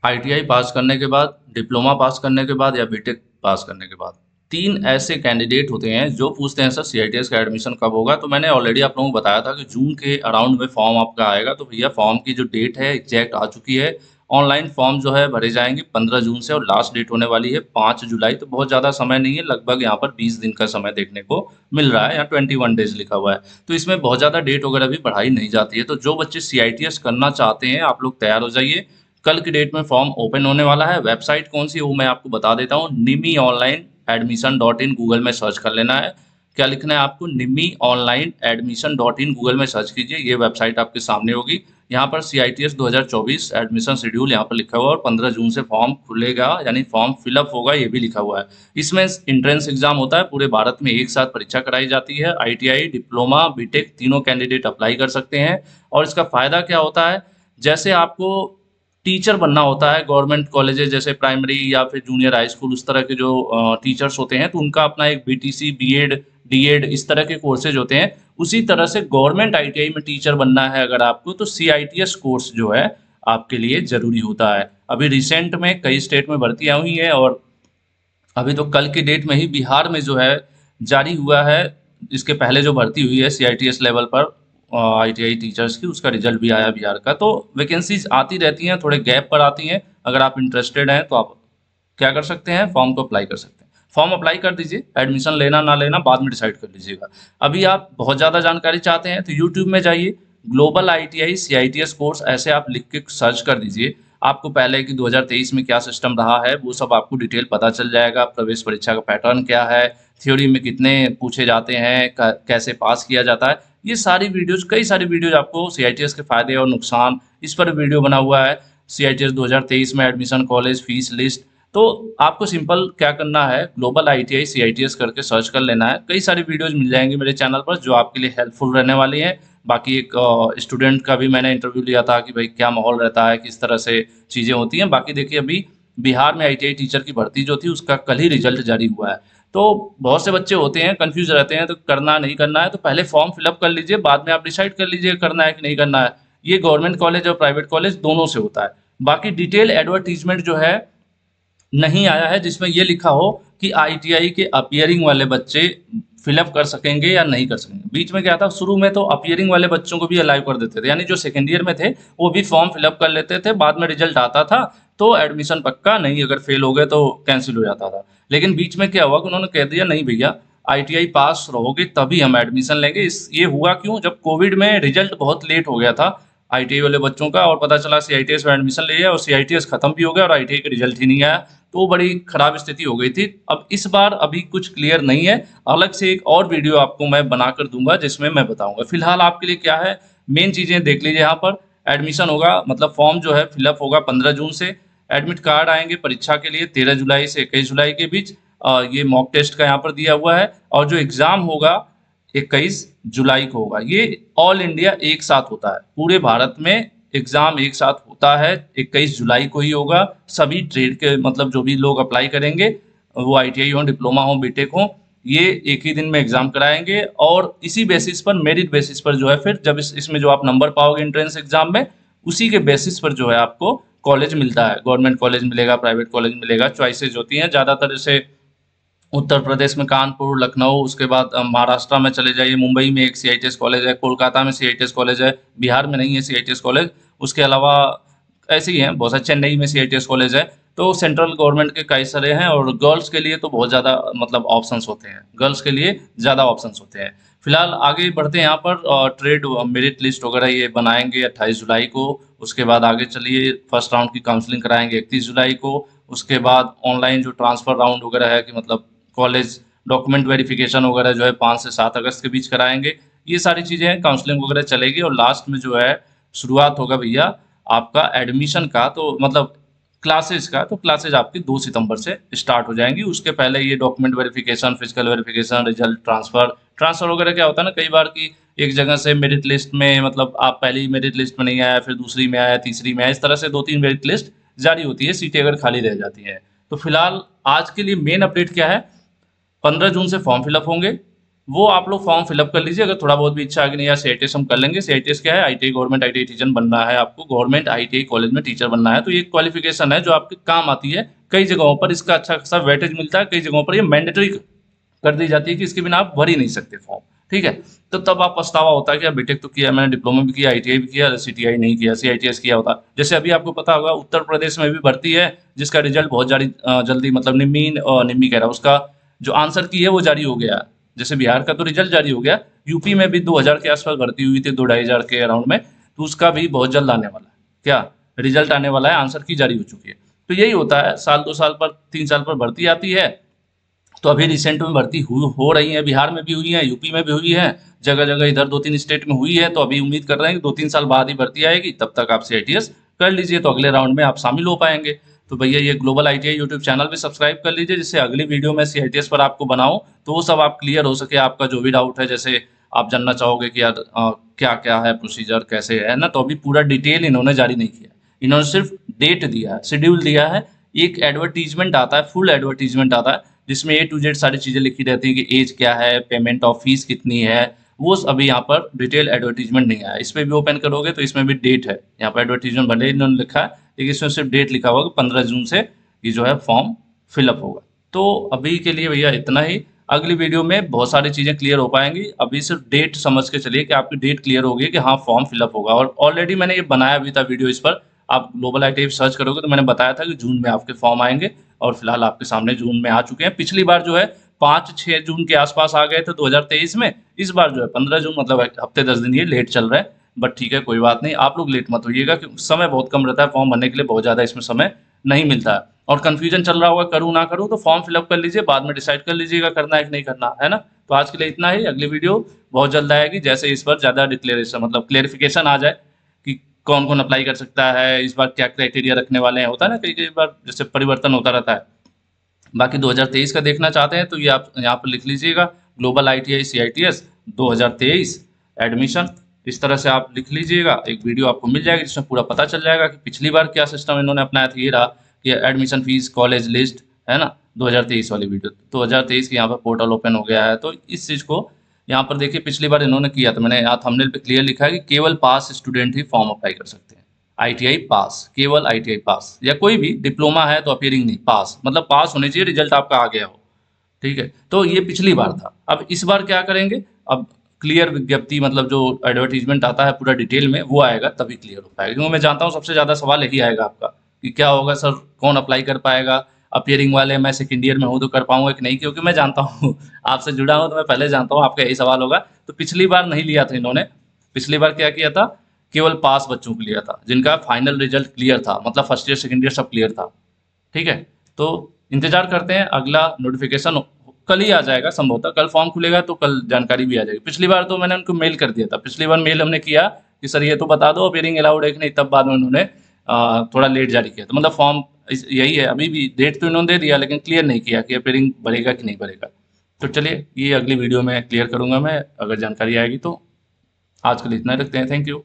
ITI pass करने के बाद, डिप्लोमा पास करने के बाद या बीटेक पास करने के बाद 3 ऐसे कैंडिडेट होते हैं जो पूछते हैं सर सीआईटीएस का एडमिशन कब होगा। तो मैंने ऑलरेडी आप लोगों को बताया था कि जून के अराउंड में फॉर्म आपका आएगा। तो भैया फॉर्म की जो डेट है एग्जैक्ट आ चुकी है। ऑनलाइन फॉर्म जो है भरे जाएंगे 15 जून से और लास्ट डेट होने वाली है 5 जुलाई। तो बहुत ज़्यादा समय नहीं है, लगभग यहाँ पर 20 दिन का समय देखने को मिल रहा है। यहाँ 21 डेज लिखा हुआ है। तो इसमें बहुत ज़्यादा डेट वगैरह भी बढ़ाई नहीं जाती है। तो जो बच्चे सीआईटीएस करना चाहते हैं आप लोग तैयार हो जाइए। कल की डेट में फॉर्म ओपन होने वाला है। वेबसाइट कौन सी है वो मैं आपको बता देता हूँ, NIMI online admission dot in Google में सर्च कर लेना है। क्या लिखना है आपको, NIMI online admission dot in Google में सर्च कीजिए, ये वेबसाइट आपके सामने होगी। यहाँ पर C I T S 2024 admission schedule यहाँ पर लिखा हुआ है और 15 जून से फॉर्म खुलेगा यानी फॉर्म फिलअप होगा, ये भी लिखा हुआ है। इसमें इंट्रेंस एग्जाम होता है, पूरे भारत में एक साथ परीक्षा कराई जाती है। आईटीआई, डिप्लोमा, बीटेक तीनों कैंडिडेट अप्लाई कर सकते हैं। और इसका फायदा क्या होता है, जैसे आपको टीचर बनना होता है गवर्नमेंट कॉलेजेस जैसे प्राइमरी या फिर जूनियर हाई स्कूल, उस तरह के जो टीचर्स होते हैं तो उनका अपना एक बीटीसी, बीएड, डीएड इस तरह के कोर्सेज होते हैं। उसी तरह से गवर्नमेंट आईटीआई में टीचर बनना है अगर आपको, तो सीआईटीएस कोर्स जो है आपके लिए जरूरी होता है। अभी रिसेंट में कई स्टेट में भर्तियां हुई हैं और अभी तो कल की डेट में ही बिहार में जो है जारी हुआ है। इसके पहले जो भर्ती हुई है सीआईटीएस लेवल पर आईटीआई टीचर्स की, उसका रिजल्ट भी आया बिहार का। तो वैकेंसीज आती रहती हैं, थोड़े गैप पर आती हैं। अगर आप इंटरेस्टेड हैं तो आप क्या कर सकते हैं, फॉर्म को अप्लाई कर सकते हैं। फॉर्म अप्लाई कर दीजिए, एडमिशन लेना ना लेना बाद में डिसाइड कर लीजिएगा। अभी आप बहुत ज़्यादा जानकारी चाहते हैं तो यूट्यूब में जाइए, ग्लोबल आईटीआई सीआईटीएस कोर्स ऐसे आप लिख के सर्च कर दीजिए। आपको पहले कि 2023 में क्या सिस्टम रहा है वो सब आपको डिटेल पता चल जाएगा। प्रवेश परीक्षा का पैटर्न क्या है, थ्योरी में कितने पूछे जाते हैं, कैसे पास किया जाता है, ये सारी वीडियोज, कई सारी वीडियोज आपको सीआईटीएस के फायदे और नुकसान, इस पर वीडियो बना हुआ है। सीआईटीएस 2023 में एडमिशन, कॉलेज फीस लिस्ट। तो आपको सिंपल क्या करना है, ग्लोबल आईटीआई सीआईटीएस करके सर्च कर लेना है। कई सारी वीडियोज मिल जाएंगी मेरे चैनल पर जो आपके लिए हेल्पफुल रहने वाली हैं। बाकी एक स्टूडेंट का भी मैंने इंटरव्यू लिया था कि भाई क्या माहौल रहता है, किस तरह से चीज़ें होती हैं। बाकी देखिए अभी बिहार में आईटीआई टीचर की भर्ती जो थी उसका कल ही रिजल्ट जारी हुआ है। तो बहुत से बच्चे होते हैं कंफ्यूज रहते हैं, तो करना नहीं करना है तो पहले फॉर्म फिलअप कर लीजिए, बाद में आप डिसाइड कर लीजिए करना है कि नहीं करना है। ये गवर्नमेंट कॉलेज और प्राइवेट कॉलेज दोनों से होता है। बाकी डिटेल एडवर्टीजमेंट जो है नहीं आया है जिसमें ये लिखा हो कि आईटीआई के अपियरिंग वाले बच्चे फिलअप कर सकेंगे या नहीं कर सकेंगे। बीच में क्या था, शुरू में तो अपियरिंग वाले बच्चों को भी अलाउ कर देते थे, यानी जो सेकेंड ईयर में थे वो भी फॉर्म फिलअप कर लेते थे। बाद में रिजल्ट आता था तो एडमिशन पक्का, नहीं अगर फेल हो गए तो कैंसिल हो जाता था। लेकिन बीच में क्या हुआ कि उन्होंने कह दिया नहीं भैया, आईटीआई पास रहोगे तभी हम एडमिशन लेंगे। इस ये हुआ क्यों, जब कोविड में रिजल्ट बहुत लेट हो गया था आईटीआई वाले बच्चों का और पता चला सीआईटीएस में एडमिशन ले लिया और सीआईटीएस खत्म भी हो गया और आईटीआई का रिजल्ट ही नहीं आया। तो वो बड़ी खराब स्थिति हो गई थी। अब इस बार अभी कुछ क्लियर नहीं है, अलग से एक और वीडियो आपको मैं बनाकर दूंगा जिसमें मैं बताऊंगा। फिलहाल आपके लिए क्या है, मेन चीजें देख लीजिए। यहाँ पर एडमिशन होगा, मतलब फॉर्म जो है फिलअप होगा 15 जून से। एडमिट कार्ड आएंगे परीक्षा के लिए 13 जुलाई से 21 जुलाई के बीच। ये मॉक टेस्ट का यहाँ पर दिया हुआ है। और जो एग्जाम होगा 21 जुलाई को होगा। ये ऑल इंडिया एक साथ होता है, पूरे भारत में एग्जाम एक साथ होता है। 21 जुलाई को ही होगा। सभी ट्रेड के मतलब जो भी लोग अप्लाई करेंगे, वो आईटीआई हो, डिप्लोमा हो, बीटेक हो, ये एक ही दिन में एग्जाम कराएंगे। और इसी बेसिस पर, मेरिट बेसिस पर जो है, फिर जब इसमें जो आप नंबर पाओगे एंट्रेंस एग्जाम में, उसी के बेसिस पर जो है आपको कॉलेज मिलता है। गवर्नमेंट कॉलेज मिलेगा, प्राइवेट कॉलेज मिलेगा, चॉइसेस होती हैं ज़्यादातर। जैसे उत्तर प्रदेश में कानपुर, लखनऊ, उसके बाद महाराष्ट्र में चले जाइए, मुंबई में एक सीआईटीएस कॉलेज है, कोलकाता में सीआईटीएस कॉलेज है, बिहार में नहीं है सीआईटीएस कॉलेज। उसके अलावा ऐसे ही हैं बहुत सारे, चेन्नई में सीआईटीएस कॉलेज है। तो सेंट्रल गवर्नमेंट के कई सारे हैं और गर्ल्स के लिए तो बहुत ज़्यादा मतलब ऑप्शंस होते हैं, गर्ल्स के लिए ज़्यादा ऑप्शंस होते हैं। फिलहाल आगे बढ़ते हैं, यहाँ पर ट्रेड मेरिट लिस्ट वगैरह ये बनाएंगे 28 जुलाई को। उसके बाद आगे चलिए, फर्स्ट राउंड की काउंसलिंग कराएंगे 31 जुलाई को। उसके बाद ऑनलाइन जो ट्रांसफर राउंड वगैरह है कि मतलब कॉलेज डॉक्यूमेंट वेरिफिकेशन वगैरह जो है 5 से 7 अगस्त के बीच कराएंगे। ये सारी चीज़ें हैं, काउंसलिंग वगैरह चलेगी और लास्ट में जो है शुरुआत होगा भैया आपका एडमिशन का, तो मतलब क्लासेज का। तो क्लासेज आपकी 2 सितंबर से स्टार्ट हो जाएंगी। उसके पहले ये document verification, physical verification, result transfer वगैरह क्या होता है ना कई बार की एक जगह से मेरिट लिस्ट में, मतलब आप पहली मेरिट लिस्ट में नहीं आया, फिर दूसरी में आया, तीसरी में आया, इस तरह से 2-3 मेरिट लिस्ट जारी होती है, सीटें अगर खाली रह जाती हैं। तो फिलहाल आज के लिए मेन अपडेट क्या है, 15 जून से फॉर्म फिलअप होंगे, वो आप लोग फॉर्म फिलअप कर लीजिए। अगर थोड़ा बहुत भी इच्छा है कि नहीं यार सीआईटीएस हम कर लेंगे, सीआईटीएस क्या है, आईटीआई गवर्नमेंट आईटीआई टीचर बनना है, आपको गवर्नमेंट आईटीआई कॉलेज में टीचर बनना है, तो ये क्वालिफिकेशन है जो आपके काम आती है। कई जगहों पर इसका अच्छा खासा वेटेज मिलता है, कई जगहों पर ये मैंडेटरी कर दी जाती है कि इसके बिना आप भर ही नहीं सकते फॉर्म। ठीक है, तो तब आप पछतावा होता है कि यार बीटेक तो किया मैंने, डिप्लोमा भी किया, आईटीआई भी किया, सीटीआई नहीं किया, सीआईटीएस किया होता। जैसे अभी आपको पता होगा उत्तर प्रदेश में भी भर्ती है, जिसका रिजल्ट बहुत जल्दी मतलब निम्मी कह रहा है, उसका जो आंसर की है वो जारी हो गया। जैसे बिहार का तो रिजल्ट जारी हो गया, यूपी में भी 2000 के आसपास भर्ती हुई थी, 2-2.5 हजार के अराउंड में, तो उसका भी बहुत जल्द आने वाला है। क्या रिजल्ट आने वाला है, आंसर की जारी हो चुकी है। तो यही होता है, साल 2 साल पर 3 साल पर भर्ती आती है। तो अभी रिसेंट में भर्ती हो रही है, बिहार में भी हुई है, यूपी में भी हुई है, जगह जगह इधर 2-3 स्टेट में हुई है। तो अभी उम्मीद कर रहे हैं कि 2-3 साल बाद ही भर्ती आएगी, तब तक आप सीआईटीएस कर लीजिए, तो अगले राउंड में आप शामिल हो पाएंगे। तो भैया ये ग्लोबल आईटीआई यूट्यूब चैनल भी सब्सक्राइब कर लीजिए, जिससे अगली वीडियो में सीआईटीएस पर आपको बनाऊं तो वो सब आप क्लियर हो सके। आपका जो भी डाउट है, जैसे आप जानना चाहोगे कि यार क्या क्या है प्रोसीजर, कैसे है ना, तो अभी पूरा डिटेल इन्होंने जारी नहीं किया। इन्होंने सिर्फ डेट दिया है, शेड्यूल दिया है, एक एडवर्टीजमेंट आता है, फुल एडवर्टीजमेंट आता है, जिसमें ए टू जेड सारी चीज़ें लिखी रहती है कि एज क्या है, पेमेंट ऑफ फीस कितनी है। वो अभी यहाँ पर डिटेल एडवर्टीजमेंट नहीं आया। इस पर भी ओपन करोगे तो इसमें भी डेट है, यहाँ पर एडवर्टीजमेंट भले ही इन्होंने लिखा है, लेकिन इसमें सिर्फ डेट लिखा होगा कि 15 जून से ये जो है फॉर्म फिलअप होगा। तो अभी के लिए भैया इतना ही। अगली वीडियो में बहुत सारी चीज़ें क्लियर हो पाएंगी। अभी सिर्फ डेट समझ के चलिए कि आपकी डेट क्लियर होगी कि हाँ फॉर्म फिलअप होगा। और ऑलरेडी मैंने ये बनाया भी था वीडियो इस पर, आप ग्लोबल आईटीआई सर्च करोगे तो मैंने बताया था कि जून में आपके फॉर्म आएंगे, और फिलहाल आपके सामने जून में आ चुके हैं। पिछली बार जो है 5-6 जून के आसपास आ गए थे 2023 में, इस बार जो है 15 जून, मतलब हफ्ते 10 दिन ये लेट चल रहा है। बट ठीक है, कोई बात नहीं, आप लोग लेट मत होइएगा, क्योंकि समय बहुत कम रहता है फॉर्म भरने के लिए, बहुत ज़्यादा इसमें समय नहीं मिलता है। और कन्फ्यूजन चल रहा होगा करूँ ना करूँ, तो फॉर्म फिलअप कर लीजिए, बाद में डिसाइड कर लीजिएगा करना है कि नहीं करना है ना। तो आज के लिए इतना ही, अगली वीडियो बहुत जल्द आएगी, जैसे इस पर ज़्यादा डिक्लेरेशन मतलब क्लेरिफिकेशन आ जाए कि कौन कौन अप्लाई कर सकता है, इस बार क्या क्राइटेरिया रखने वाले हैं। होता है ना कई कई बार जैसे परिवर्तन होता रहता है। बाकी 2023 का देखना चाहते हैं तो ये आप यहाँ पर लिख लीजिएगा, ग्लोबल आईटीआई सीआईटीएस 2023 एडमिशन, इस तरह से आप लिख लीजिएगा। एक वीडियो आपको मिल जाएगी जिसमें पूरा पता चल जाएगा कि पिछली बार क्या सिस्टम इन्होंने अपनाया था। ये रहा कि एडमिशन फीस कॉलेज लिस्ट, है ना, 2023 वाली वीडियो। 2023 की यहाँ पर पोर्टल ओपन हो गया है, तो इस चीज़ को यहाँ पर देखिए पिछली बार इन्होंने किया था, मैंने यहाँ थंबनेल पे क्लियर लिखा है कि केवल पास स्टूडेंट ही फॉर्म अप्लाई कर सकते हैं। आईटीआई पास, केवल आईटीआई पास, या कोई भी डिप्लोमा है तो अपियरिंग नहीं, पास मतलब पास होने चाहिए, रिजल्ट आपका आ गया हो। ठीक है, तो ये पिछली बार था। अब इस बार क्या करेंगे, अब क्लियर विज्ञप्ति मतलब जो एडवर्टीजमेंट आता है पूरा डिटेल में वो आएगा, तभी क्लियर हो पाएगा। क्योंकि मैं जानता हूँ सबसे ज़्यादा सवाल यही आएगा आपका कि क्या होगा सर, कौन अप्लाई कर पाएगा, अपियरिंग वाले, मैं सेकेंड ईयर में हूँ तो कर पाऊंगा कि नहीं। क्योंकि मैं जानता हूँ आपसे जुड़ा हूँ, तो मैं पहले जानता हूँ आपका यही सवाल होगा। तो पिछली बार नहीं लिया था इन्होंने, पिछली बार क्या किया था, केवल पास बच्चों को लिया था, जिनका फाइनल रिजल्ट क्लियर था, मतलब फर्स्ट ईयर सेकेंड ईयर सब क्लियर था। ठीक है, तो इंतजार करते हैं, अगला नोटिफिकेशन कल ही आ जाएगा संभवतः, कल फॉर्म खुलेगा तो कल जानकारी भी आ जाएगी। पिछली बार तो मैंने उनको मेल कर दिया था, पिछली बार मेल हमने किया कि सर ये तो बता दो अपियरिंग अलाउड है कि नहीं, तब बाद में उन्होंने थोड़ा लेट जारी किया। तो मतलब फॉर्म यही है, अभी भी डेट तो इन्होंने दे दिया, लेकिन क्लियर नहीं किया कि अपियरिंग भरेगा कि नहीं भरेगा। तो चलिए ये अगली वीडियो में क्लियर करूंगा मैं, अगर जानकारी आएगी तो। आज के लिए इतना ही रखते हैं, थैंक यू।